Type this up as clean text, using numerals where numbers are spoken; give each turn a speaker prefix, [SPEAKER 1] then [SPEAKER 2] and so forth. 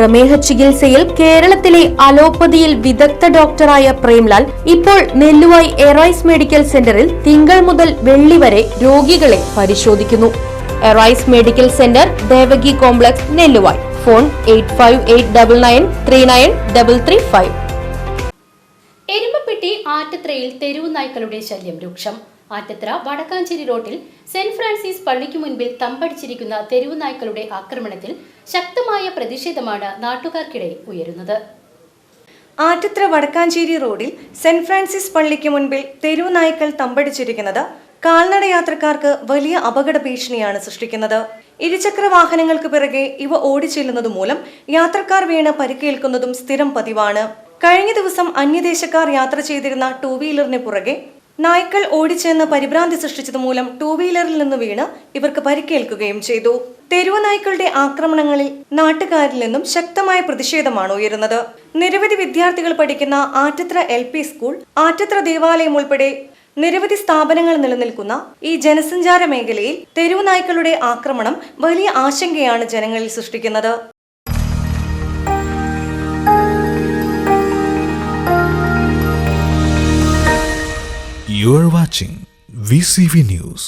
[SPEAKER 1] പ്രമേഹ ചികിത്സയിൽ കേരളത്തിലെ അലോപ്പതിയിൽ വിദഗ്ധ ഡോക്ടറായ പ്രേംലാൽ ഇപ്പോൾ നെല്ലുവായി എറൈസ് മെഡിക്കൽ സെന്ററിൽ തിങ്കൾ മുതൽ വെള്ളി വരെ രോഗികളെ പരിശോധിക്കുന്നു. Arise Medical Centre, Devaki Complex, Nelluvai. Phone 8589393335.
[SPEAKER 2] Erumapetty ആറ്റത്രയിൽ തെരുവു നായ്ക്കളുടെ ശല്യം രൂക്ഷം. ആറ്റത്ര വടക്കാഞ്ചേരി റോഡിൽ സെന്റ് ഫ്രാൻസിസ് പള്ളിക്കു മുൻപിൽ തമ്പടിച്ചിരിക്കുന്ന തെരുവു നായ്ക്കളുടെ ആക്രമണത്തിൽ ശക്തമായ പ്രതിഷേധമാണ് നാട്ടുകാർക്കിടെ ഉയരുന്നത്.
[SPEAKER 3] ആറ്റത്ര വടക്കാഞ്ചേരി റോഡിൽ സെന്റ് ഫ്രാൻസിസ് പള്ളിക്ക് മുൻപിൽ തെരുവു നായ്ക്കൾ തമ്പടിച്ചിരിക്കുന്നത് കാൽനട യാത്രക്കാർക്ക് വലിയ അപകട ഭീഷണിയാണ് സൃഷ്ടിക്കുന്നത്. ഇരുചക്ര വാഹനങ്ങൾക്ക് പിറകെ ഇവ ഓടിച്ചെല്ലുന്നത് മൂലം യാത്രക്കാർ വീണ് പരിക്കേൽക്കുന്നതും സ്ഥിരം പതിവാണ്. കഴിഞ്ഞ ദിവസം അന്യദേശക്കാർ യാത്ര ചെയ്തിരുന്ന ടൂ വീലറിന് പുറകെ നായ്ക്കൾ ഓടിച്ചെന്ന് പരിഭ്രാന്തി സൃഷ്ടിച്ചതുമൂലം ടൂ വീലറിൽ നിന്ന് വീണ് ഇവർക്ക് പരിക്കേൽക്കുകയും ചെയ്തു. തെരുവു നായ്ക്കളുടെ ആക്രമണങ്ങളിൽ നാട്ടുകാരിൽ നിന്നും ശക്തമായ പ്രതിഷേധമാണ് ഉയരുന്നത്. നിരവധി വിദ്യാർത്ഥികൾ പഠിക്കുന്ന ആറ്റത്ര LP സ്കൂൾ, ആറ്റത്ര ദേവാലയം ഉൾപ്പെടെ നിരവധി സ്ഥാപനങ്ങൾ നിലനിൽക്കുന്ന ഈ ജനസഞ്ചാര മേഖലയിൽ തെരുവു നായ്ക്കളുടെ ആക്രമണം വലിയ ആശങ്കയാണ് ജനങ്ങളിൽ സൃഷ്ടിക്കുന്നത്.
[SPEAKER 4] You are watching VCV News.